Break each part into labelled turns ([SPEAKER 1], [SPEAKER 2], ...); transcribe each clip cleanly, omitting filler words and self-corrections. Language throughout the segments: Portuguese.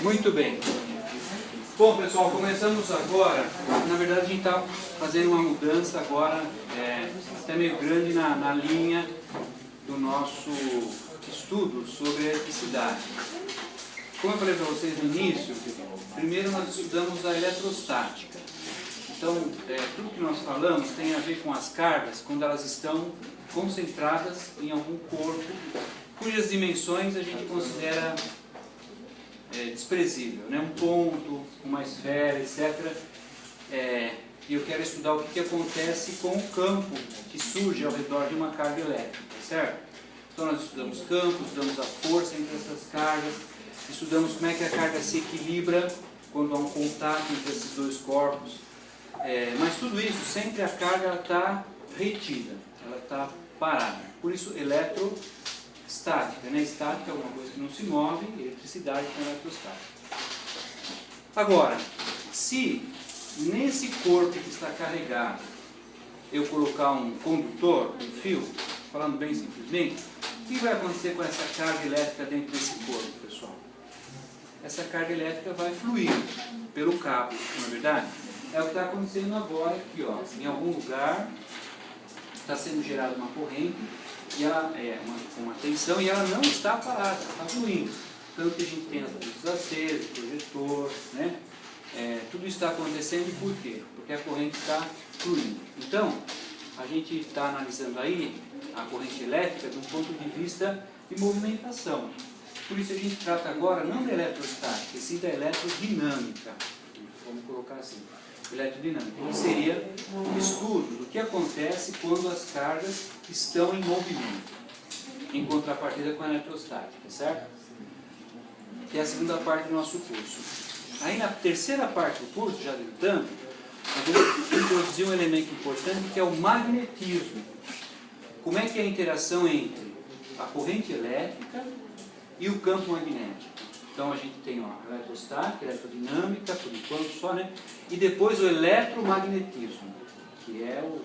[SPEAKER 1] Muito bem. Bom, pessoal, começamos agora. Na verdade, a gente está fazendo uma mudança agora, até meio grande na linha do nosso estudo sobre a eletricidade. Como eu falei para vocês no início, primeiro nós estudamos a eletrostática. Então, tudo que nós falamos tem a ver com as cargas quando elas estão concentradas em algum corpo, cujas dimensões a gente considera desprezível, né? Um ponto, uma esfera, etc. E eu quero estudar o que acontece com o campo que surge ao redor de uma carga elétrica, certo? Então nós estudamos campos, estudamos a força entre essas cargas, estudamos como é que a carga se equilibra quando há um contato entre esses dois corpos. Mas tudo isso, sempre a carga está retida, ela está parada. Por isso, eletrostática, né? Estática é alguma coisa que não se move, eletricidade é eletrostática. Agora, se nesse corpo que está carregado eu colocar um condutor, um fio, falando bem simplesmente, o que vai acontecer com essa carga elétrica dentro desse corpo, pessoal? Essa carga elétrica vai fluir pelo cabo, não é verdade? É o que está acontecendo agora aqui, ó. Em algum lugar está sendo gerada uma corrente e ela com uma tensão e ela não está parada, está fluindo. Tanto que a gente tem as luzes acesas, projetor, né? Tudo isso está acontecendo por quê? Porque a corrente está fluindo. Então, a gente está analisando aí a corrente elétrica de um ponto de vista de movimentação. Por isso a gente trata agora não da eletrostática, e sim da eletrodinâmica. Vamos colocar assim, eletrodinâmica. Que seria um estudo do que acontece quando as cargas estão em movimento, em contrapartida com a eletrostática, certo? Que é a segunda parte do nosso curso. Aí na terceira parte do curso, já adiantando, eu vou introduzir um elemento importante que é o magnetismo. Como é que é a interação entre a corrente elétrica e o campo magnético? Então a gente tem a eletrostática, a eletrodinâmica, por enquanto só, né? E depois o eletromagnetismo, que é o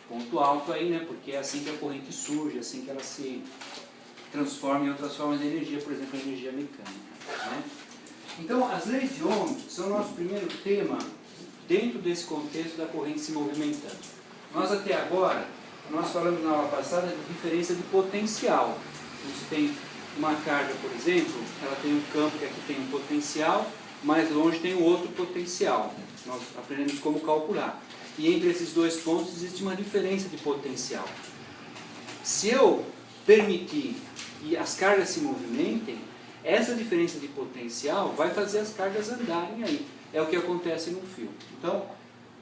[SPEAKER 1] ponto alto aí, né? Porque é assim que a corrente surge, é assim que ela se transforma em outras formas de energia, por exemplo, a energia mecânica, né? Então, as leis de Ohm são o nosso primeiro tema dentro desse contexto da corrente se movimentando. Nós até agora, nós falamos na aula passada de diferença de potencial. Você tem uma carga, por exemplo, ela tem um campo que aqui tem um potencial, mais longe tem um outro potencial. Nós aprendemos como calcular. E entre esses dois pontos existe uma diferença de potencial. Se eu permitir que as cargas se movimentem, essa diferença de potencial vai fazer as cargas andarem aí. É o que acontece no fio. Então,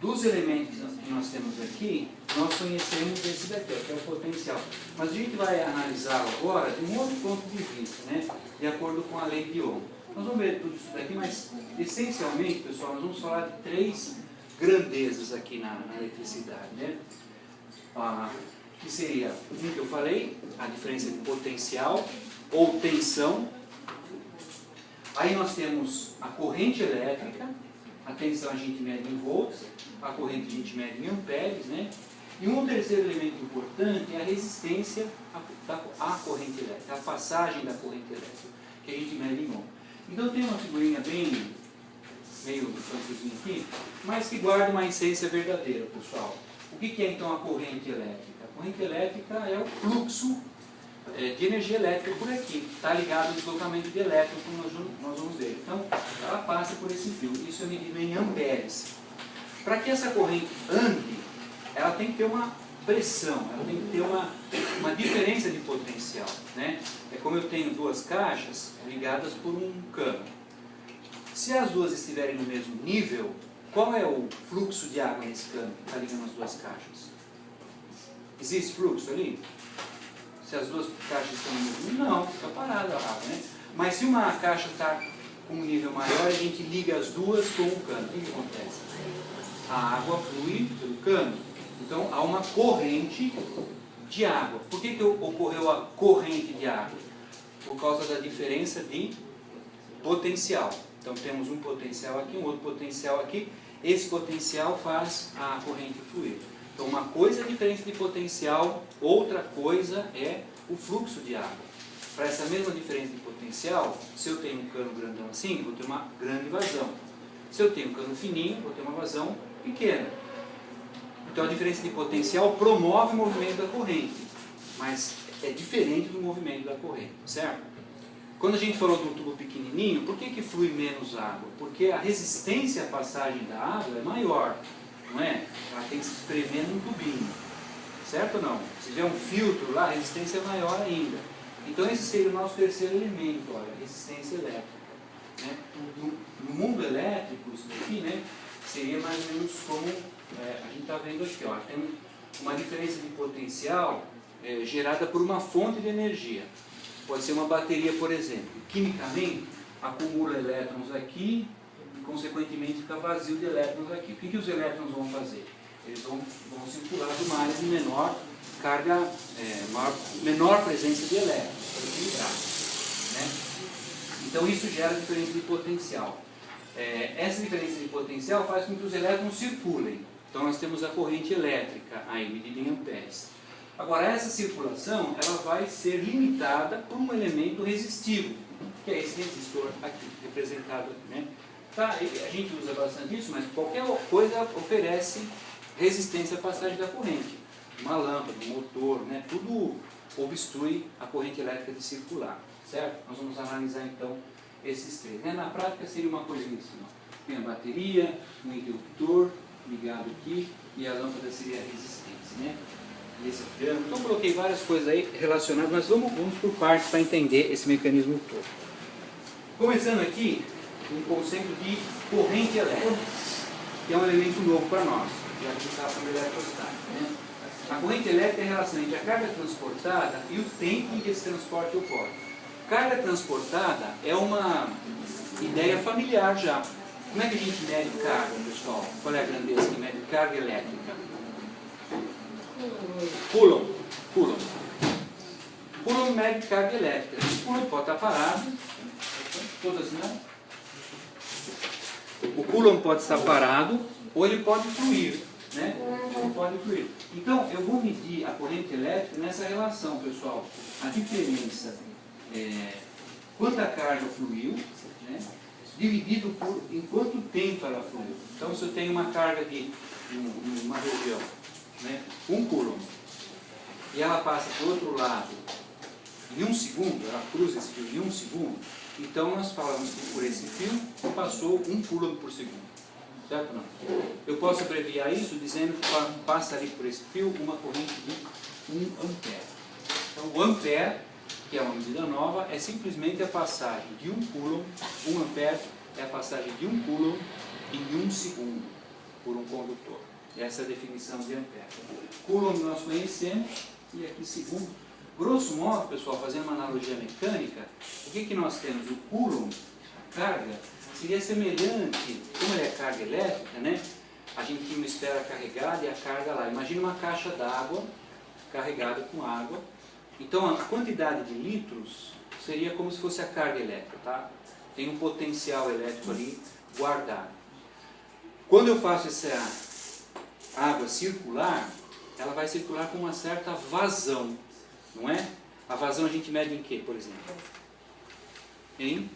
[SPEAKER 1] dos elementos que nós temos aqui, nós conhecemos esse daqui, que é o potencial. Mas a gente vai analisá-lo agora de um outro ponto de vista, né? De acordo com a lei de Ohm. Nós vamos ver tudo isso daqui, mas essencialmente, pessoal, nós vamos falar de três grandezas aqui na eletricidade, né? Que seria, o que eu falei, a diferença de potencial ou tensão. Aí nós temos a corrente elétrica, a tensão a gente mede em volts, a corrente a gente mede em amperes, né? E um terceiro elemento importante é a resistência à corrente elétrica, a passagem da corrente elétrica, que a gente mede em ohm. Então tem uma figurinha bem meio infantilzinha aqui, mas que guarda uma essência verdadeira, pessoal. O que é então a corrente elétrica? A corrente elétrica é o fluxo de energia elétrica por aqui, está ligado ao deslocamento de elétrons, como nós vamos ver. Então, ela passa por esse fio, isso é medido em amperes. Para que essa corrente ande, ela tem que ter uma pressão, ela tem que ter uma diferença de potencial, né? É como eu tenho duas caixas ligadas por um cano. Se as duas estiverem no mesmo nível, qual é o fluxo de água nesse cano que está ligando as duas caixas? Existe fluxo ali? Se as duas caixas estão no mesmo nível, não, fica parada a água, né? Mas se uma caixa está com um nível maior, a gente liga as duas com um cano. O que acontece? A água flui pelo cano. Então há uma corrente de água. Por que ocorreu a corrente de água? Por causa da diferença de potencial. Então temos um potencial aqui, um outro potencial aqui. Esse potencial faz a corrente fluir. Então uma coisa é a diferença de potencial, outra coisa é o fluxo de água. para essa mesma diferença de potencial, se eu tenho um cano grandão assim, eu vou ter uma grande vazão. Se eu tenho um cano fininho, eu vou ter uma vazão pequena. Então a diferença de potencial promove o movimento da corrente, mas é diferente do movimento da corrente, certo? Quando a gente falou de um tubo pequenininho, por que flui menos água? Porque a resistência à passagem da água é maior, não é? Ela tem que se espremer num tubinho, certo ou não? Se tiver um filtro lá, a resistência é maior ainda. Então esse seria o nosso terceiro elemento, olha, a resistência elétrica. Né? No mundo elétrico, isso daqui, né, seria mais ou menos como a gente está vendo aqui. Ó, tem uma diferença de potencial gerada por uma fonte de energia. Pode ser uma bateria, por exemplo. Quimicamente, acumula elétrons aqui e, consequentemente, fica vazio de elétrons aqui. O que os elétrons vão fazer? Eles vão circular de uma área de menor carga, menor presença de elétrons, para equilibrar, né? Então isso gera diferença de potencial. Essa diferença de potencial faz com que os elétrons circulem. Então nós temos a corrente elétrica aí, medida em amperes. Agora essa circulação ela vai ser limitada por um elemento resistivo, que é esse resistor aqui, representado aqui, né? Tá, a gente usa bastante isso, mas qualquer coisa oferece resistência à passagem da corrente. Uma lâmpada, um motor, né? Tudo obstrui a corrente elétrica de circular, certo? Nós vamos analisar então esses três, né? Na prática seria uma coisa assim, ó. Tem a bateria, um interruptor ligado aqui e a lâmpada seria a resistência, né? Esse triângulo. Então coloquei várias coisas aí relacionadas, mas vamos por partes para entender esse mecanismo todo. Começando aqui, um conceito de corrente elétrica, que é um elemento novo para nós, já que está falando de eletrostática, né? A corrente elétrica é a relação entre a carga transportada e o tempo em que esse transporte ocorre. Carga transportada é uma ideia familiar já. Como é que a gente mede carga, pessoal? Qual é a grandeza que mede carga elétrica? Coulomb. Coulomb mede carga elétrica. O Coulomb pode estar parado. Todas não? O Coulomb pode estar parado ou ele pode fluir, né? Ele pode fluir. Então, eu vou medir a corrente elétrica nessa relação, pessoal. A diferença quanta carga fluiu, né? Dividido por em quanto tempo ela fluiu. Então, se eu tenho uma carga de uma região, né, 1 Coulomb, e ela passa para o outro lado em 1 segundo, ela cruza esse fio em 1 segundo, então nós falamos que por esse fio passou 1 Coulomb por segundo. Certo ou não? Eu posso abreviar isso dizendo que passa ali por esse fio uma corrente de 1 ampere. Então, o ampere, que é uma medida nova, é simplesmente a passagem de 1 Coulomb, 1 ampere é a passagem de 1 Coulomb em 1 segundo por um condutor. Essa é a definição de ampere. Coulomb nós conhecemos, e aqui segundo. Grosso modo, pessoal, fazendo uma analogia mecânica, o que nós temos? O Coulomb, a carga, seria semelhante, como ele é carga elétrica, né? A gente tem uma esfera carregada e a carga lá. Imagina uma caixa d'água carregada com água. Então a quantidade de litros seria como se fosse a carga elétrica, tá? Tem um potencial elétrico ali guardado. Quando eu faço essa água circular, ela vai circular com uma certa vazão, não é? A vazão a gente mede em quê, por exemplo? Em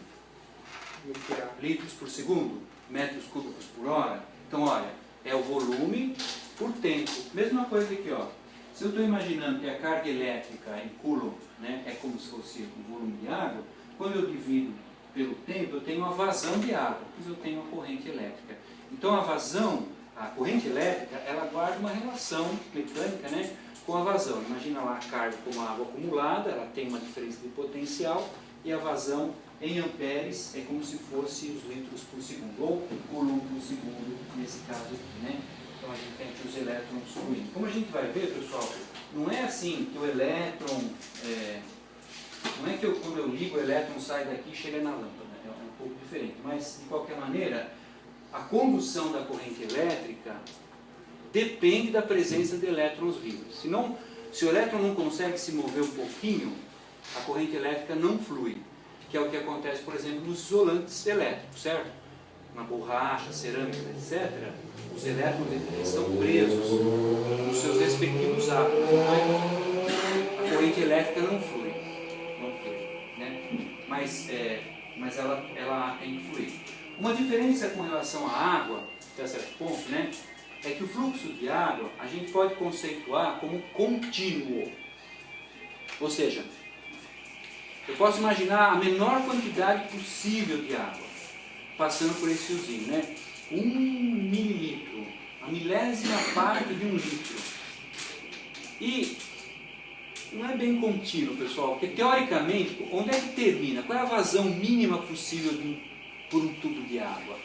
[SPEAKER 1] litros por segundo, metros cúbicos por hora. Então, olha, é o volume por tempo. Mesma coisa aqui, ó. Se eu estou imaginando que a carga elétrica em Coulomb, né, é como se fosse um volume de água, quando eu divido pelo tempo, eu tenho uma vazão de água, pois eu tenho uma corrente elétrica. Então, a vazão, a corrente elétrica, ela guarda uma relação mecânica, né, com a vazão. Imagina lá a carga como a água acumulada, ela tem uma diferença de potencial, e a vazão em amperes é como se fosse os litros por segundo, ou Coulomb por segundo, nesse caso aqui, né? Então a gente tem aqui os elétrons fluindo. Como a gente vai ver, pessoal, não é assim que o elétron, não é que quando eu ligo o elétron sai daqui e chega na lâmpada, é um pouco diferente, mas de qualquer maneira, a condução da corrente elétrica depende da presença de elétrons livres. Se o elétron não consegue se mover um pouquinho, a corrente elétrica não flui, que é o que acontece, por exemplo, nos isolantes elétricos, certo? Na borracha, cerâmica, etc., os elétrons estão presos nos seus respectivos átomos. A corrente elétrica não flui. mas ela tem que fluir. Uma diferença com relação à água, até certo ponto, né, é que o fluxo de água a gente pode conceituar como contínuo. Ou seja, eu posso imaginar a menor quantidade possível de água passando por esse fiozinho, né? 1 mililitro, a milésima parte de 1 litro. E não é bem contínuo, pessoal, porque teoricamente, onde é que termina? Qual é a vazão mínima possível por um tubo de água?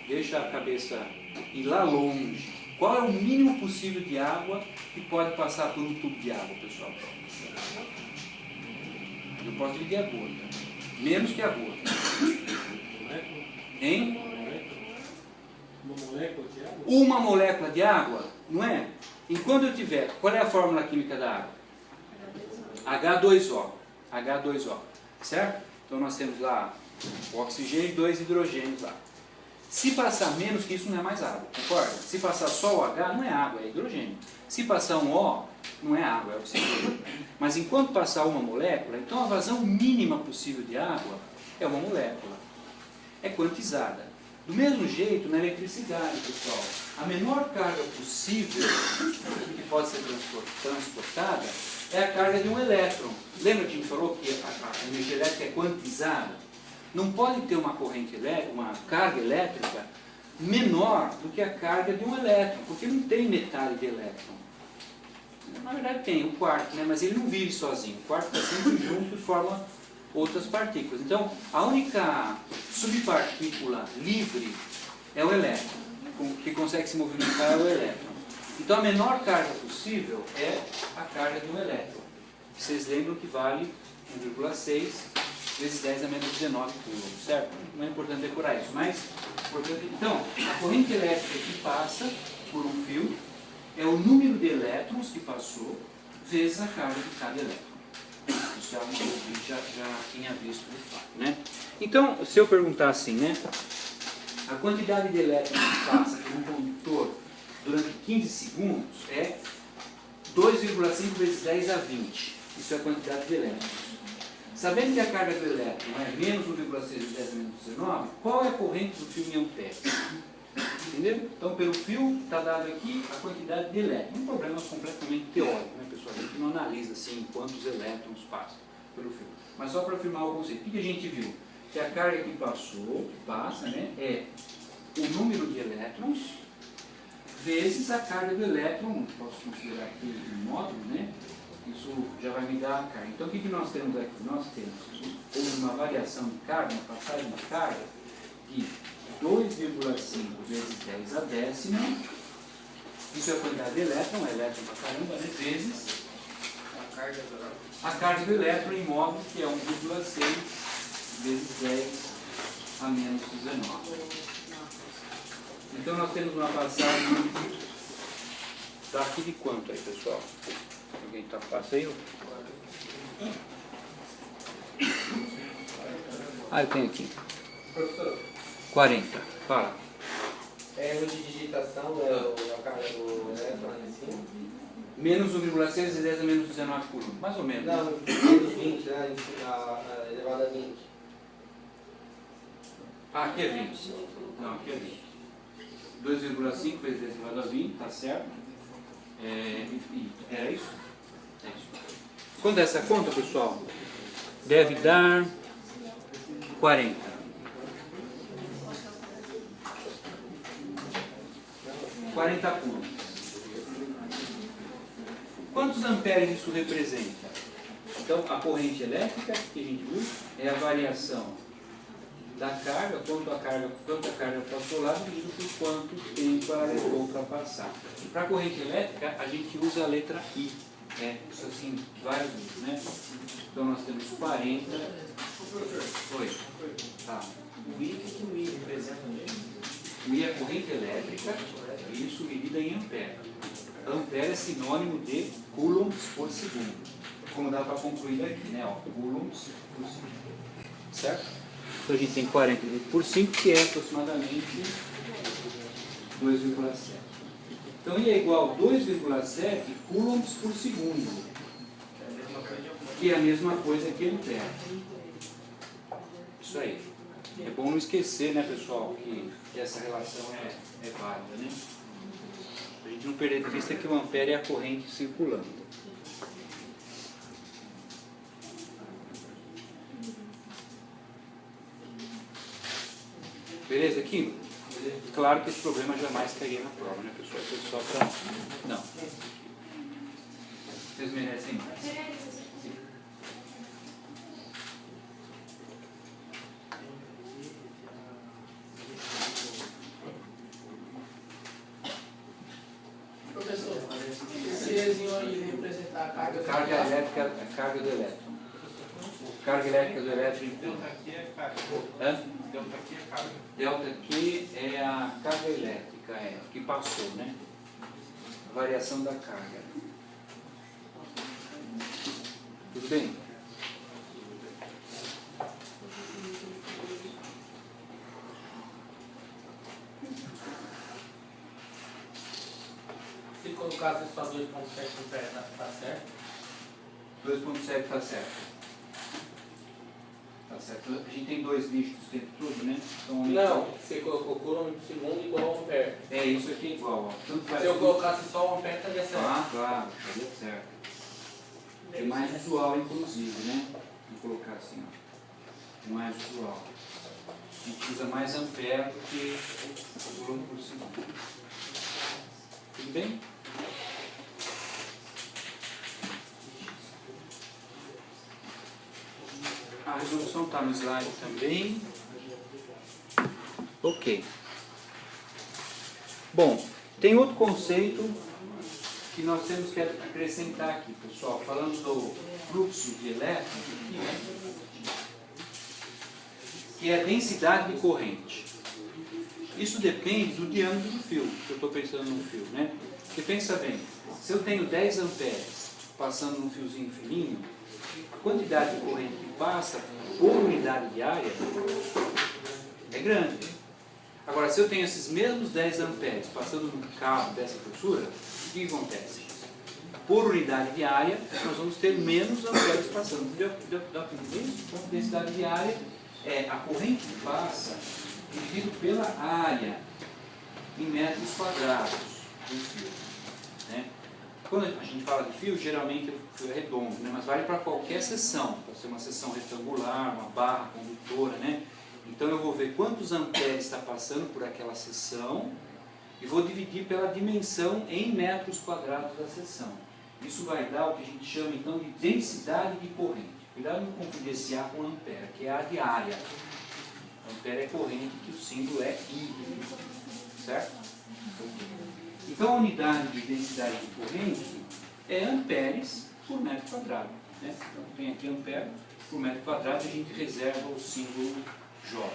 [SPEAKER 1] Deixa a cabeça ir lá longe. Qual é o mínimo possível de água que pode passar por um tubo de água, pessoal? Eu posso dividir a gota. Menos que a gota. Hein?
[SPEAKER 2] Uma molécula de água?
[SPEAKER 1] Uma molécula de água, não é? Enquanto eu tiver, qual é a fórmula química da água? H2O. H2O. Certo? Então nós temos lá o oxigênio e 2 hidrogênios lá. Se passar menos que isso, não é mais água, concorda? Se passar só o H, não é água, é hidrogênio. Se passar um O, não é água, é oxigênio. Mas enquanto passar uma molécula, então a vazão mínima possível de água é uma molécula. É quantizada. Do mesmo jeito, na eletricidade, pessoal, a menor carga possível que pode ser transportada é a carga de um elétron. Lembra que a gente falou que a energia elétrica é quantizada? Não pode ter uma corrente elétrica, uma carga elétrica menor do que a carga de um elétron, porque não tem metade de elétron. Na verdade tem o quarto, né? Mas ele não vive sozinho. O quarto está sempre junto e forma outras partículas. Então, a única subpartícula livre é o elétron. O que consegue se movimentar é o elétron. Então, a menor carga possível é a carga de um elétron. Vocês lembram que vale 1,6 vezes 10 a menos 19 coulombs, certo? Não é importante decorar isso, mas... Então, a corrente elétrica que passa por um fio é o número de elétrons que passou vezes a carga de cada elétron. Isso é uma coisa que a gente já tinha visto de fato, né? Então, se eu perguntar assim, né? A quantidade de elétrons que passa por um condutor durante 15 segundos é 2,5 vezes 10 a 20. Isso é a quantidade de elétrons. Sabendo que a carga do elétron é menos 1,6 vezes 10 a menos 19, qual é a corrente do fio em amperes? Entendeu? Então, pelo fio, está dado aqui a quantidade de elétrons. Um problema completamente teórico, né, pessoal? A gente não analisa assim quantos elétrons passam pelo fio. Mas só para afirmar o conceito. O que a gente viu? Que a carga que passou, que passa, né, é o número de elétrons vezes a carga do elétron. Posso considerar aqui um módulo, né? Isso já vai me dar a carga. Então, o que nós temos aqui? Nós temos uma variação de carga, uma passagem de carga de 2,5 vezes 10 a décima. Isso é a quantidade de elétron, é elétron pra caramba, né? Vezes a carga do elétron em módulo, que é 1,6 vezes 10 a menos 19. Então, nós temos uma passagem daqui de quanto aí, pessoal? Alguém está fácil aí? Ah, eu tenho aqui.
[SPEAKER 3] Professor,
[SPEAKER 1] 40. Fala.
[SPEAKER 3] é o de digitação da carga do elétron assim?
[SPEAKER 1] Menos 1,6 vezes 10 a menos 19 por 1. Mais ou menos.
[SPEAKER 3] Não, menos 20, né? Elevado a 20.
[SPEAKER 1] Ah, aqui é 20. Não, aqui é 20. 2,5 vezes 10 elevado a 20, tá certo? Era isso? É isso. Quando é essa conta, pessoal? Deve dar 40. 40 pontos. Quantos amperes isso representa? Então, a corrente elétrica, que a gente viu, é a variação da carga, quanto a carga passou lá, dividido por quanto tempo ela levou para passar. Para a corrente elétrica, a gente usa a letra I. Isso assim, vários, né? Então, nós temos 40. Oi. Tá.
[SPEAKER 4] O I, o que o I representa?
[SPEAKER 1] O I é a corrente elétrica, isso medida em ampere. Ampere é sinônimo de coulombs por segundo. Como dá para concluir aqui, né? Ó, coulombs por segundo. Certo? Então a gente tem 40 dividido por 5, que é aproximadamente 2,7. Então I é igual a 2,7 coulombs por segundo, que é a mesma coisa que ampere. Isso aí. É bom não esquecer, né, pessoal, que essa relação é válida, né? A gente não perder de vista que o ampere é a corrente circulando. Beleza aqui? Claro que esse problema jamais cairia na prova, né, pessoal? Foi só para... Não. Vocês merecem mais. Sim.
[SPEAKER 4] Professor, esse Ezinho aí representar a carga
[SPEAKER 1] Elétrica, a carga do elétron. Carga elétrica do elétron.
[SPEAKER 5] Delta aqui é carga.
[SPEAKER 1] Hã?
[SPEAKER 5] Delta aqui é carga.
[SPEAKER 1] Delta aqui é a carga elétrica, que passou, né? A variação da carga. Tudo bem?
[SPEAKER 4] Se colocasse só 2.7 no pé, tá certo?
[SPEAKER 1] 2.7 está certo. Tá certo. A gente tem dois dígitos o tempo todo, né? Então,
[SPEAKER 4] Não, você colocou coulomb por segundo igual a ampere.
[SPEAKER 1] é, isso aqui é igual, ó. Tanto faz
[SPEAKER 4] Se eu
[SPEAKER 1] tudo.
[SPEAKER 4] colocasse só o ampere, estaria certo.
[SPEAKER 1] Ah, claro, estaria certo. É mais visual, inclusive, né? Vou colocar assim, ó. Mais visual. A gente usa mais ampere do que o coulomb por segundo. Tudo bem? A resolução está no slide também. Ok. Bom, tem outro conceito que nós temos que acrescentar aqui, pessoal, falando do fluxo de elétrons, que é a densidade de corrente. Isso depende do diâmetro do fio, que eu estou pensando no fio, né? Porque pensa bem, se eu tenho 10 amperes passando num fiozinho fininho, a quantidade de corrente que passa por unidade de área é grande. Agora, se eu tenho esses mesmos 10 amperes passando num cabo dessa grossura, o que acontece? Por unidade de área, nós vamos ter menos amperes passando. Deu para entender isso? Então, a densidade de área é a corrente que passa dividido pela área em metros quadrados do fio, né? Quando a gente fala de fio, geralmente o fio é redondo, né? Mas vale para qualquer seção. Pode ser uma seção retangular, uma barra condutora, né? Então eu vou ver quantos amperes está passando por aquela seção e vou dividir pela dimensão em metros quadrados da seção. Isso vai dar o que a gente chama então de densidade de corrente. Cuidado não confundir esse A com ampere, que é a de área. Ampere é corrente, que o símbolo é I, certo? Então a unidade de densidade de corrente é amperes por metro quadrado, né? Então tem aqui ampere por metro quadrado e a gente reserva o símbolo J.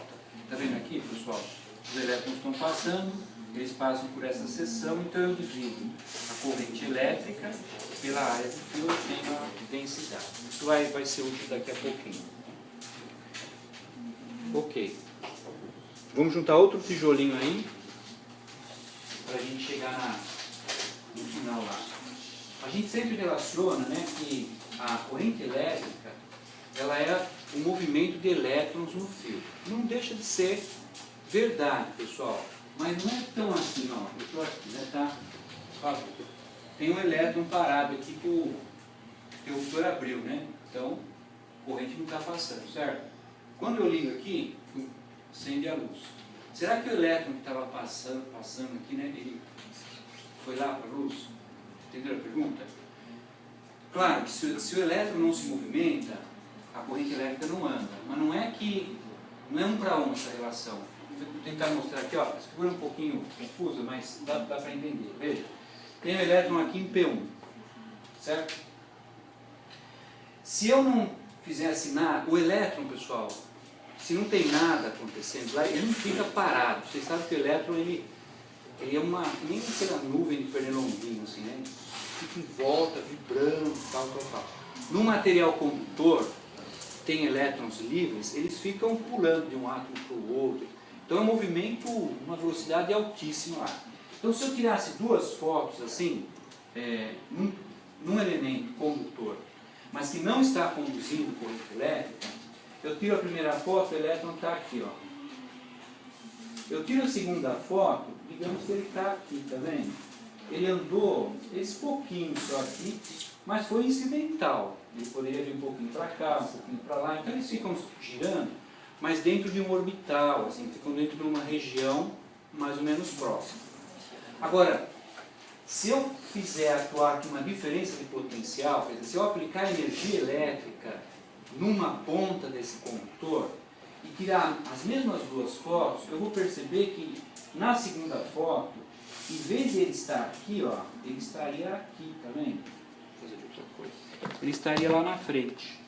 [SPEAKER 1] Está vendo aqui, pessoal? Os elétrons estão passando, eles passam por essa seção, então eu divido a corrente elétrica pela área do fio, eu tenho a densidade. Isso vai ser útil daqui a pouquinho. Ok. Vamos juntar outro tijolinho aí, para a gente chegar no final lá. A gente sempre relaciona, né, que a corrente elétrica ela é o movimento de elétrons no fio. Não deixa de ser verdade, pessoal, mas não é tão assim, ó. Eu estou aqui, né, tá? Ó, tem um elétron parado aqui que o interruptor abriu, né? Então, a corrente não está passando, certo? Quando eu ligo aqui, acende a luz. Será que o elétron que estava passando aqui, né, ele foi lá para a luz? Entenderam a pergunta? Claro que se o elétron não se movimenta, a corrente elétrica não anda. Mas não é um para um essa relação. Vou tentar mostrar aqui, ó. Essa figura é um pouquinho confusa, mas dá para entender. Veja, tem o elétron aqui em P1, certo? Se eu não fizesse nada, o elétron, pessoal, se não tem nada acontecendo lá, ele não fica parado. Vocês sabem que o elétron, ele é nem aquela nuvem de pernilonguinho, assim, né? Fica em volta, vibrando, tal. No material condutor, tem elétrons livres, eles ficam pulando de um átomo para o outro. Então é um movimento, uma velocidade altíssima lá. Então se eu tirasse duas fotos assim, num elemento condutor, mas que não está conduzindo corrente elétrica, Eu tiro a primeira foto, o elétron está aqui, ó. Eu tiro a segunda foto, digamos que ele está aqui, tá vendo? Ele andou esse pouquinho só aqui, mas foi incidental. Ele poderia vir um pouquinho para cá, um pouquinho para lá. Então eles ficam girando, mas dentro de um orbital, assim, ficam dentro de uma região mais ou menos próxima. Agora, se eu fizer atuar aqui uma diferença de potencial, quer dizer, se eu aplicar energia elétrica numa ponta desse condutor e tirar as mesmas duas fotos, eu vou perceber que na segunda foto, em vez de ele estar aqui, ó, ele estaria aqui, tá vendo? Vou fazer outra coisa. Ele estaria lá na frente.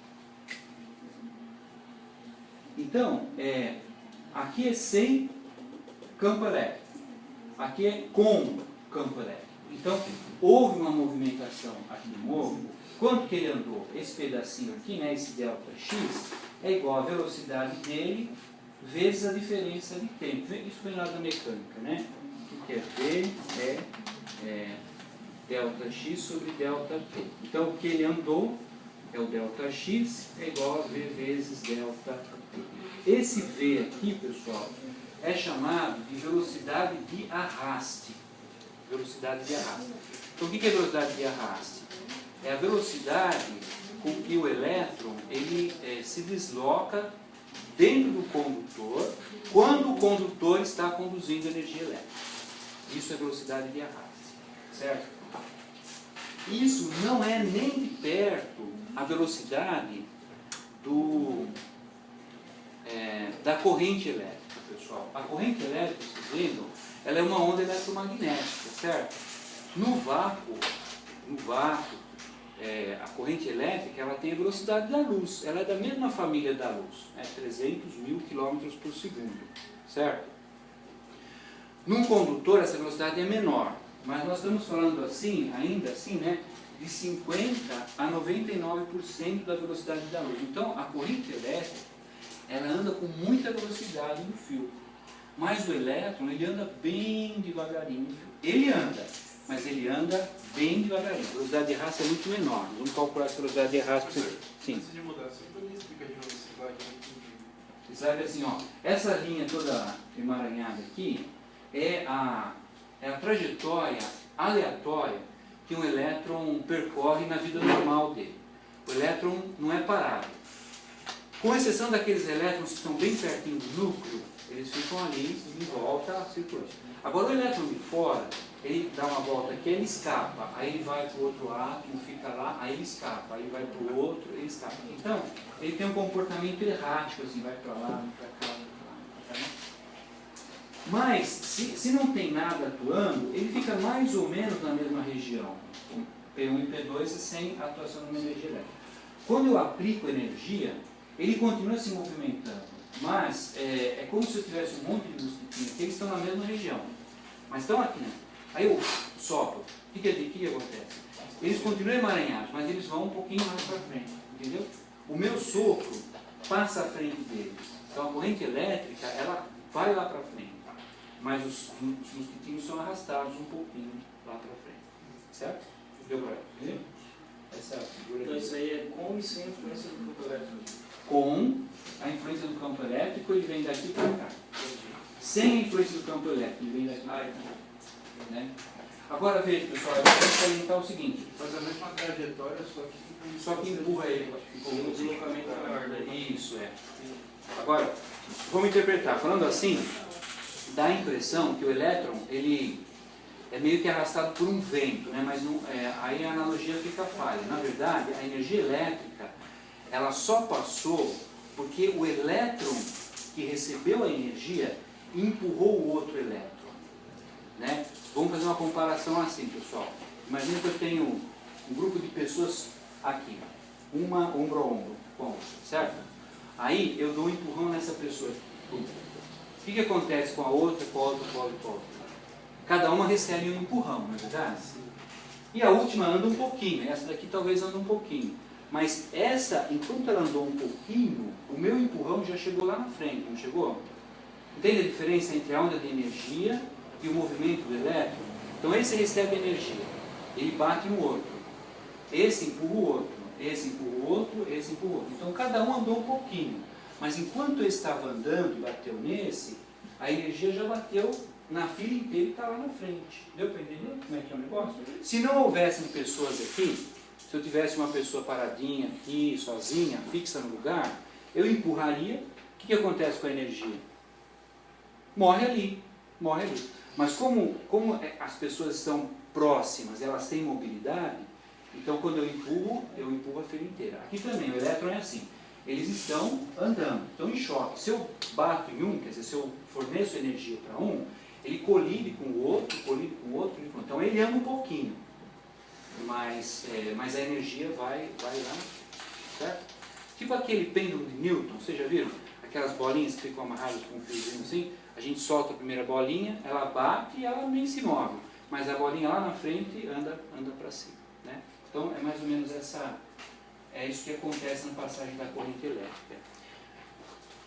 [SPEAKER 1] Então, aqui é sem campo elétrico, aqui é com campo elétrico. Então, houve uma movimentação aqui no móvel. Quanto que ele andou? Esse pedacinho aqui, né, esse ΔX, é igual à velocidade dele vezes a diferença de tempo. Isso vem lá da mecânica, né? O que é V é ΔX sobre ΔT. Então, o que ele andou é o ΔX, é igual a V vezes ΔT. Esse V aqui, pessoal, é chamado de velocidade de arraste. Velocidade de arraste. Então, o que é velocidade de arraste? É a velocidade com que o elétron ele, se desloca dentro do condutor quando o condutor está conduzindo energia elétrica. Isso é velocidade de arraste, certo? Isso não é nem de perto a velocidade da corrente elétrica, pessoal. A corrente elétrica, vocês lembram, ela é uma onda eletromagnética, certo? No vácuo, a corrente elétrica ela tem a velocidade da luz, ela é da mesma família da luz, 300.000 km por segundo, certo? Num condutor essa velocidade é menor, mas nós estamos falando assim, ainda assim, né, de 50% a 99% da velocidade da luz. Então a corrente elétrica ela anda com muita velocidade no fio, mas o elétron ele anda bem devagarinho. Ele anda, mas ele anda bem devagarinho. A velocidade de arrasto é muito menor. Vamos calcular essa velocidade de arrasto. Sim.
[SPEAKER 5] Antes de mudar, você me explica de novo esse slide?
[SPEAKER 1] Você sabe assim, ó, essa linha toda emaranhada aqui é a trajetória aleatória que um elétron percorre na vida normal dele. O elétron não é parado. Com exceção daqueles elétrons que estão bem pertinho do núcleo, eles ficam ali em volta circulando. Agora o elétron de fora, ele dá uma volta aqui, ele escapa, aí ele vai para o outro átomo, fica lá, aí ele escapa, aí vai para o outro, ele escapa. Então, ele tem um comportamento errático, assim, vai para lá, vai para cá, vai para lá. Mas, se não tem nada atuando, ele fica mais ou menos na mesma região. P1 e P2 é sem atuação de uma energia elétrica. Quando eu aplico energia, ele continua se movimentando, mas é como se eu tivesse um monte de mosquitinhos aqui, eles estão na mesma região, mas estão aqui, né? Aí eu sopro, o que acontece? Eles continuam emaranhados, mas eles vão um pouquinho mais para frente, entendeu? O meu sopro passa à frente deles, então a corrente elétrica, ela vai lá para frente, mas os mosquitinhos são arrastados um pouquinho lá para frente, certo? Deu para ver? Essa figura
[SPEAKER 4] Então
[SPEAKER 1] aqui.
[SPEAKER 4] isso aí é com e sem influência do campo elétrico.
[SPEAKER 1] Com a influência do campo elétrico, ele vem daqui para cá. Sem a influência do campo elétrico, ele vem daqui para cá. Né? Agora veja, pessoal, eu quero salientar o seguinte:
[SPEAKER 5] Faz a mesma trajetória,
[SPEAKER 1] só que empurra ele.
[SPEAKER 4] Um deslocamento maior daí.
[SPEAKER 1] Isso, é. Agora, vamos interpretar. Falando assim, dá a impressão que o elétron, ele é meio que arrastado por um vento, né? Mas não, aí a analogia fica falha. Na verdade, a energia elétrica, ela só passou porque o elétron que recebeu a energia empurrou o outro elétron. Né? Vamos fazer uma comparação assim, pessoal. Imagina que eu tenho um grupo de pessoas aqui, uma ombro a ombro, certo? Aí eu dou um empurrão nessa pessoa. O que acontece com a outra, com a outra, com a outra, com a outra? Cada uma recebe um empurrão, não é verdade? E a última anda um pouquinho, essa daqui talvez anda um pouquinho. Mas essa, enquanto ela andou um pouquinho, o meu empurrão já chegou lá na frente, não chegou? Entende a diferença entre a onda de energia e o movimento do elétron? Então esse recebe energia, ele bate no outro. Esse empurra o outro, esse empurra o outro, esse empurra o outro. Então cada um andou um pouquinho. Mas enquanto eu estava andando e bateu nesse, a energia já bateu na fila inteira e está lá na frente. Deu para entender como é que é o negócio? Se não houvessem pessoas aqui, se eu tivesse uma pessoa paradinha aqui, sozinha, fixa no lugar, eu empurraria, o que acontece com a energia? Morre ali, morre ali. Mas como as pessoas estão próximas, elas têm mobilidade, então quando eu empurro a fila inteira. Aqui também, o elétron é assim, eles estão andando, estão em choque. Se eu bato em um, quer dizer, se eu forneço energia para um, ele colide com o outro, colide com o outro, então ele anda um pouquinho, mas a energia vai lá, certo? Tipo aquele pêndulo de Newton, vocês já viram? Aquelas bolinhas que ficam amarradas com um fiozinho assim, a gente solta a primeira bolinha, ela bate e ela nem se move, mas a bolinha lá na frente anda para cima, né? Então é mais ou menos isso que acontece na passagem da corrente elétrica.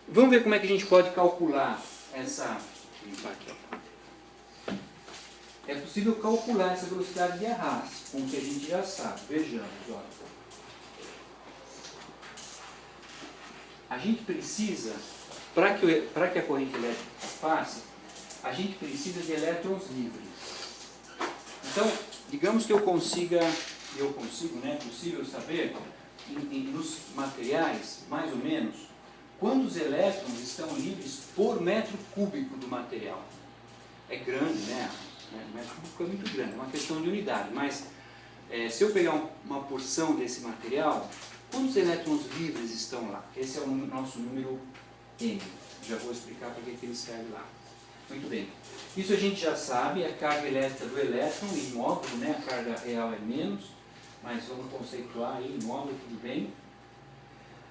[SPEAKER 1] Vamos ver como é que a gente pode calcular essa... É possível calcular essa velocidade de arraste, com o que a gente já sabe. Vejamos, olha. A gente precisa, para que a corrente elétrica passe, a gente precisa de elétrons livres. Então, digamos que eu consigo, né, é possível saber, nos materiais, mais ou menos, quantos elétrons estão livres por metro cúbico do material. É grande, né? O metro cúbico é muito grande, é uma questão de unidade, mas se eu pegar uma porção desse material, quantos elétrons livres estão lá? Esse é o nosso número N. Já vou explicar para que ele serve lá. Muito bem. Isso a gente já sabe, a carga elétrica do elétron em módulo, né? A carga real é menos, mas vamos conceituar aí, módulo, tudo bem.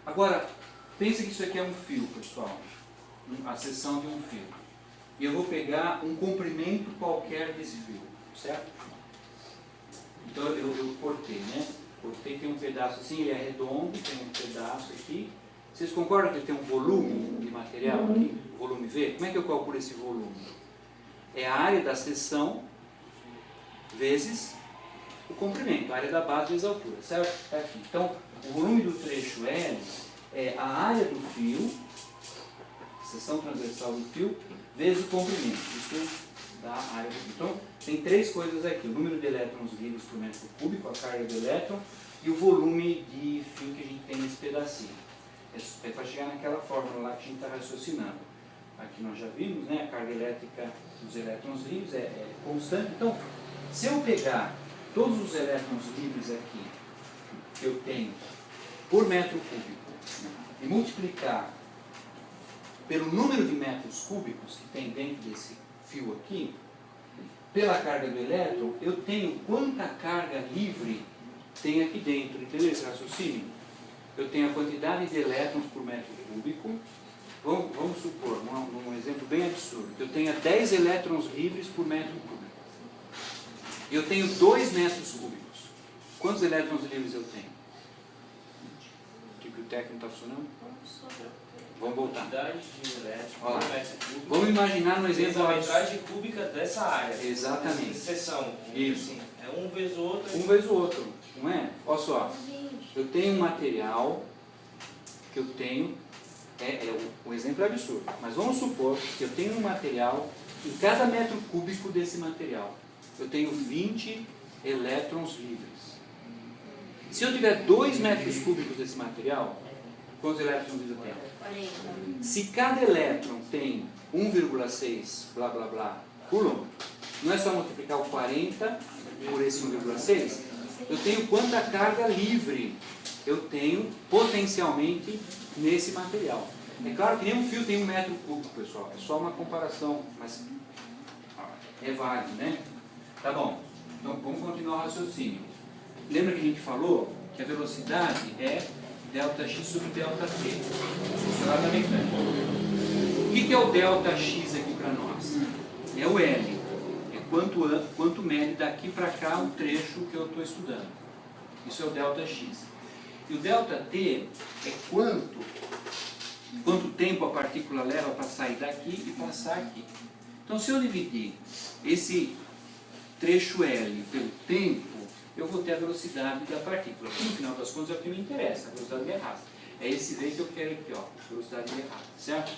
[SPEAKER 1] Agora, pensa que isso aqui é um fio, pessoal. A seção de um fio. E eu vou pegar um comprimento qualquer desse fio, certo? Então eu cortei, né? Cortei, tem um pedaço assim, ele é redondo, tem um pedaço aqui. Vocês concordam que ele tem um volume de material aqui? Volume V? Como é que eu calculo esse volume? É a área da seção vezes o comprimento, a área da base vezes a altura, certo? Tá aqui. Então, o volume do trecho L é a área do fio, seção transversal do fio, vezes o comprimento. Isso dá a área do fio. Então, tem três coisas aqui. O número de elétrons livres por metro cúbico, a carga do elétron, e o volume de fio que a gente tem nesse pedacinho. É para chegar naquela fórmula lá que a gente está raciocinando. Aqui nós já vimos, né? A carga elétrica dos elétrons livres é constante. Então, se eu pegar todos os elétrons livres aqui que eu tenho por metro cúbico, né, e multiplicar pelo número de metros cúbicos que tem dentro desse fio aqui, pela carga do elétron, eu tenho quanta carga livre tem aqui dentro. Entendeu esse raciocínio? Eu tenho a quantidade de elétrons por metro cúbico. Vamos supor, num exemplo bem absurdo, que eu tenha 10 elétrons livres por metro cúbico. Eu tenho 2 metros cúbicos. Quantos elétrons livres eu tenho? O técnico está funcionando? Vamos voltar.
[SPEAKER 4] Quantidade de elétrons
[SPEAKER 1] Olha lá.
[SPEAKER 4] por metro cúbico.
[SPEAKER 1] Vamos imaginar no exemplo
[SPEAKER 4] A metragem cúbica dessa área.
[SPEAKER 1] Exatamente.
[SPEAKER 4] Dessa seção.
[SPEAKER 1] Isso.
[SPEAKER 4] Assim, é um vezes o outro.
[SPEAKER 1] Um vezes o outro, não é? Olha só, eu tenho um material que eu tenho, o exemplo é absurdo, mas vamos supor que eu tenho um material, em cada metro cúbico desse material, eu tenho 20 elétrons livres. Se eu tiver 2 metros cúbicos desse material, quantos elétrons livres eu tenho? Se cada elétron tem 1,6 blá blá blá coulomb, não é só multiplicar o 40 por esse 1,6, eu tenho quanta carga livre eu tenho potencialmente nesse material. É claro que nenhum fio tem 1 metro cúbico, pessoal, é só uma comparação, mas é válido, né? Tá bom, então vamos continuar o raciocínio. Lembra que a gente falou que a velocidade é ΔX sobre ΔT, velocidade da mecânica. O que é o ΔX aqui para nós? É o L. Quanto mede daqui para cá o trecho que eu estou estudando. Isso é o ΔX. E o ΔT é quanto tempo a partícula leva para sair daqui e passar aqui. Então, se eu dividir esse trecho L pelo tempo, eu vou ter a velocidade da partícula. Que, no final das contas, é o que me interessa, a velocidade de arrasto. É esse V que eu quero aqui, ó, velocidade de errada, certo?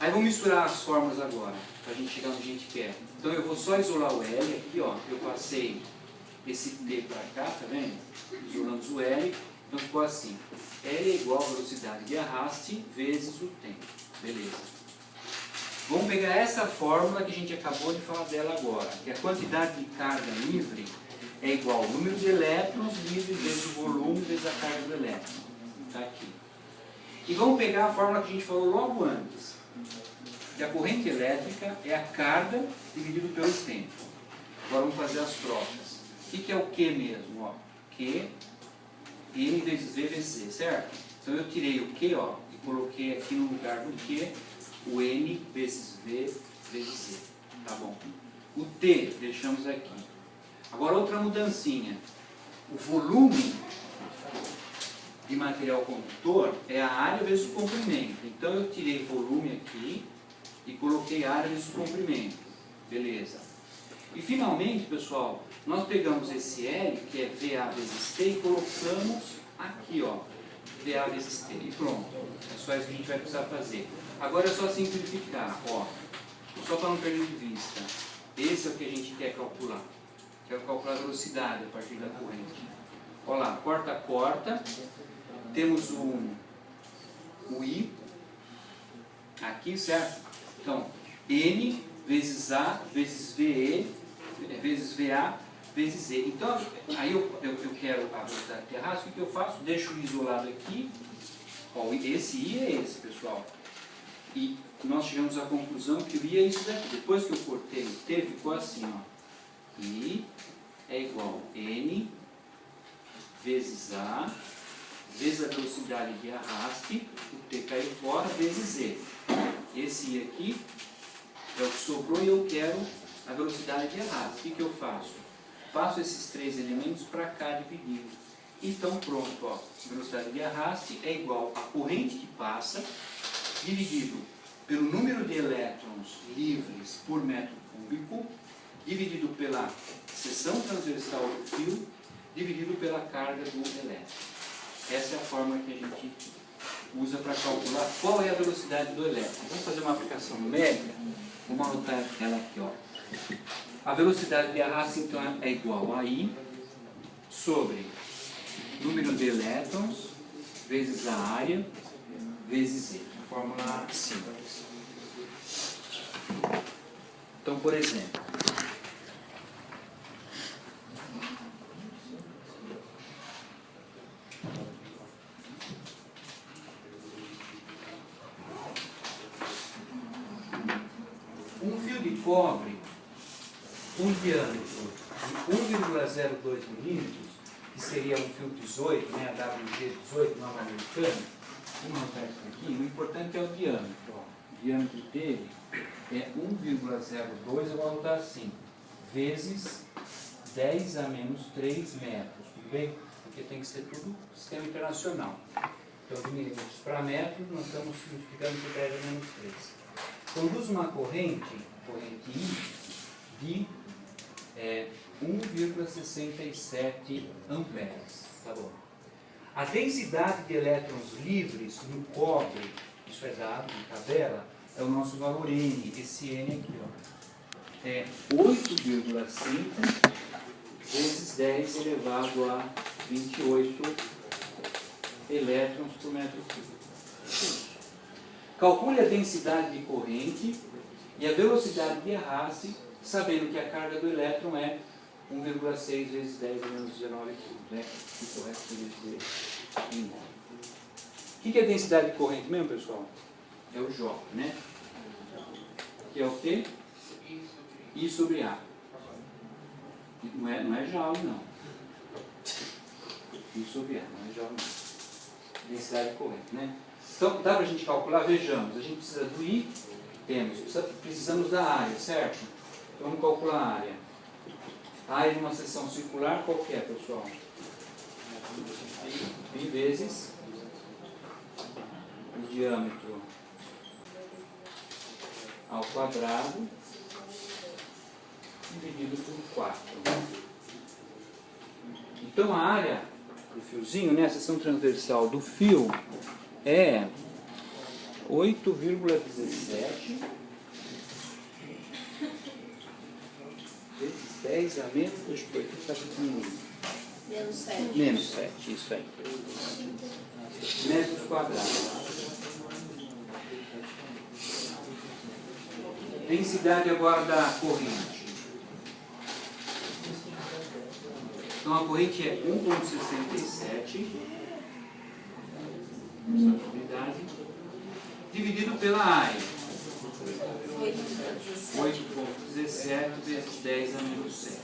[SPEAKER 1] Aí vamos misturar as fórmulas agora, para a gente chegar onde a gente quer. Então eu vou só isolar o L aqui, ó, eu passei esse T para cá, tá vendo? Isolamos o L, então ficou assim. L é igual a velocidade de arraste vezes o tempo. Beleza. Vamos pegar essa fórmula que a gente acabou de falar dela agora, que a quantidade de carga livre é igual ao número de elétrons livres vezes o volume vezes a carga do elétron. Está aqui. E vamos pegar a fórmula que a gente falou logo antes, que a corrente elétrica é a carga dividido pelo tempo. Agora vamos fazer as trocas. O que é o Q mesmo? Ó? Q, N vezes V vezes Z, certo? Então eu tirei o Q, ó, e coloquei aqui no lugar do Q o N vezes V vezes Z. Tá bom? O T deixamos aqui. Agora outra mudancinha. O volume de material condutor é a área vezes o comprimento. Então eu tirei volume aqui e coloquei área vezes o comprimento. Beleza. E finalmente, pessoal, nós pegamos esse L, que é VA vezes T, e colocamos aqui, ó, VA vezes T. E pronto. É só isso que a gente vai precisar fazer. Agora é só simplificar, ó. Só para não perder de vista. Esse é o que a gente quer calcular. Quero calcular a velocidade a partir da corrente. Olha lá, corta. Temos o I aqui, certo? Então, N vezes A vezes VE vezes VA vezes Z. Então, aí eu quero a velocidade de arrasto, o que eu faço? Deixo isolado aqui. Ó, esse I é esse, pessoal. E nós chegamos à conclusão que o I é isso daqui. Depois que eu cortei o T, ficou assim, ó. I é igual a N vezes A vezes a velocidade de arraste, o T caiu fora, vezes Z. Esse I aqui é o que sobrou e eu quero a velocidade de arraste. O que eu faço? Passo esses três elementos para cá dividido. Então pronto, ó. Velocidade de arraste é igual a corrente que passa dividido pelo número de elétrons livres por metro cúbico, dividido pela seção transversal do fio, dividido pela carga do elétron. Essa é a fórmula que a gente usa para calcular qual é a velocidade do elétron. Vamos fazer uma aplicação numérica? Vamos anotar ela aqui, ó. A velocidade de arraste, então, é igual a I sobre número de elétrons vezes a área vezes Z. Fórmula simples. Então, por exemplo, um fio de cobre, um diâmetro de 1,02 milímetros, que seria um fio 18, né, a WG18, nova americana. Vamos anotar isso aqui. O importante é o diâmetro. Ó. O diâmetro dele é 1,02, eu vou anotar assim, vezes 10 a menos 3 metros, tudo bem? Porque tem que ser tudo sistema internacional. Então, de milímetros para metros, nós estamos multiplicando por 10 a menos 3. Conduz uma corrente I, de 1,67 amperes. Tá bom. A densidade de elétrons livres no cobre, isso é dado na tabela, é o nosso valor N. Esse N aqui, ó, é 8,5 vezes 10 elevado a 28 elétrons por metro cúbico. Calcule a densidade de corrente e a velocidade de arraste, sabendo que a carga do elétron é 1,6 vezes 10 a menos 19 quilos, né? O resto de o que é a densidade de corrente mesmo, pessoal? É o J, né? Que é o quê? I sobre A. Não é joule, não. I sobre A, não é joule, não. Densidade de corrente, né? Então, dá para a gente calcular? Vejamos, a gente precisa do I, precisamos da área, certo? Então, vamos calcular a área. A área de uma seção circular, qual que é, pessoal? Pi vezes o diâmetro ao quadrado dividido por 4. Então, a área do fiozinho, né, a seção transversal do fio, é 8,17 vezes 10 a menos, deixa eu ver, está pequenininho.
[SPEAKER 6] Menos 7.
[SPEAKER 1] Menos 7, isso aí. Metros quadrados. Densidade agora da corrente. Então a corrente é 1,67 unidade dividido pela área. 8,17 vezes 10 a menos 7.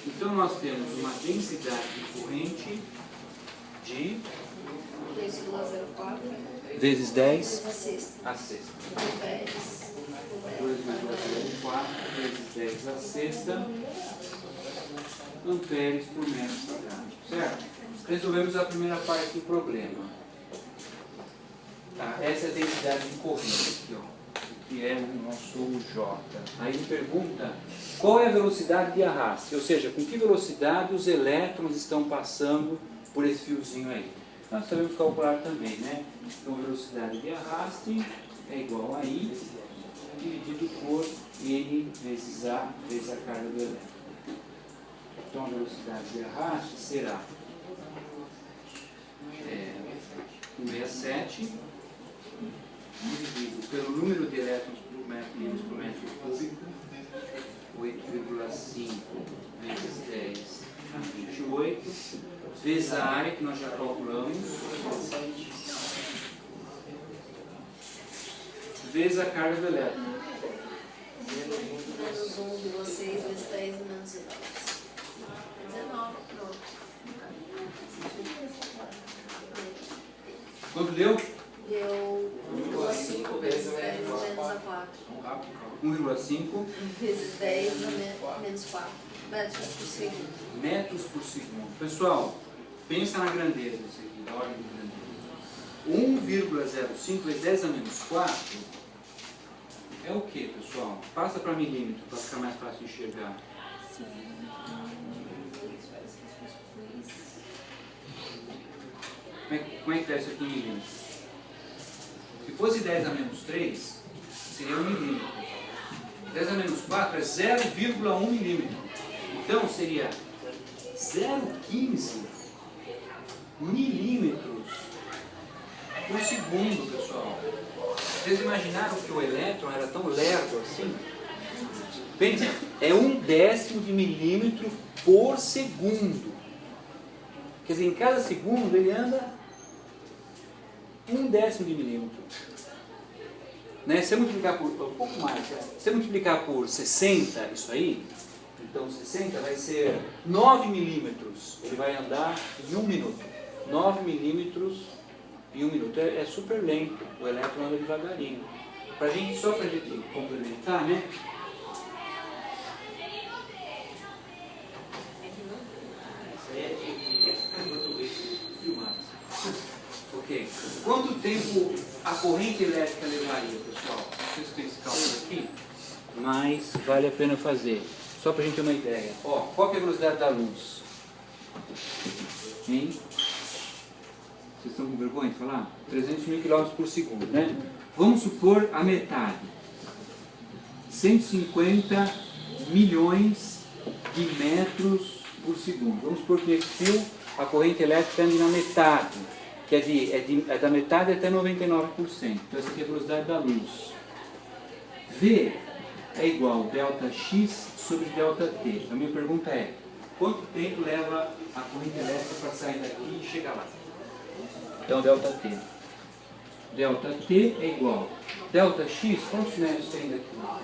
[SPEAKER 1] Então nós temos uma densidade de corrente de
[SPEAKER 6] 2,04
[SPEAKER 1] vezes 10
[SPEAKER 6] a sexta.
[SPEAKER 1] a sexta. 2,04 vezes 10 a sexta amperes por metro quadrado. Certo? Resolvemos a primeira parte do problema. Tá, essa é a densidade de corrente aqui, ó, que é o nosso J. Aí ele pergunta qual é a velocidade de arraste, ou seja, com que velocidade os elétrons estão passando por esse fiozinho aí. Nós sabemos calcular também, né? Então, a velocidade de arraste é igual a I dividido por N vezes A vezes a carga do elétron. Então, a velocidade de arraste será 1,67 dividido pelo número de elétrons por metro cúbico, 8,5 vezes 10 a 28, vezes a área que nós já calculamos, vezes a carga do elétron.
[SPEAKER 6] Menos 1,6 vezes 10 menos 19. 19, pronto.
[SPEAKER 1] Quanto deu?
[SPEAKER 6] Deu 1,5 vezes 10 menos a 4.
[SPEAKER 1] 1,5
[SPEAKER 6] Vezes 10 menos 4. Metros por segundo.
[SPEAKER 1] metros por segundo. Pessoal, pensa na grandeza disso aqui, da ordem de grandeza. 1,05 vezes 10 a menos 4 é o que, pessoal? Passa para milímetro, para ficar mais fácil de enxergar. Como é que dá isso aqui em milímetros? Se fosse 10 a menos 3, seria 1 milímetro. 10 a menos 4 é 0,1 milímetro. Então seria 0,15 milímetros por segundo, pessoal. Vocês imaginaram que o elétron era tão lerdo assim? Pensa, é 1/10 de milímetro por segundo. Quer dizer, em cada segundo ele anda 1/10 de milímetro. Né? Se eu multiplicar por um pouco mais, se eu multiplicar por 60, isso aí, então 60 vai ser 9 milímetros. Ele vai andar em 1 minuto. 9 milímetros em 1 minuto. É super lento. O elétron anda devagarinho. Só para a gente complementar, né? Isso aí é de português filmado. Ok. Quanto tempo a corrente elétrica levaria, pessoal? Vocês têm esse cálculo aqui? Mas vale a pena fazer. Só para a gente ter uma ideia. Ó, qual que é a velocidade da luz? Hein? Vocês estão com vergonha de falar? 300 mil km por segundo, né? Vamos supor a metade. 150 milhões de metros por segundo. Vamos supor que nesse fio a corrente elétrica ande na metade. Que é da metade até 99%. Então essa aqui é a velocidade da luz. V é igual a ΔX sobre ΔT. A minha pergunta é, quanto tempo leva a corrente elétrica para sair daqui e chegar lá? Então ΔT. ΔT é igual a ΔX, quantos metros tem daqui, pessoal?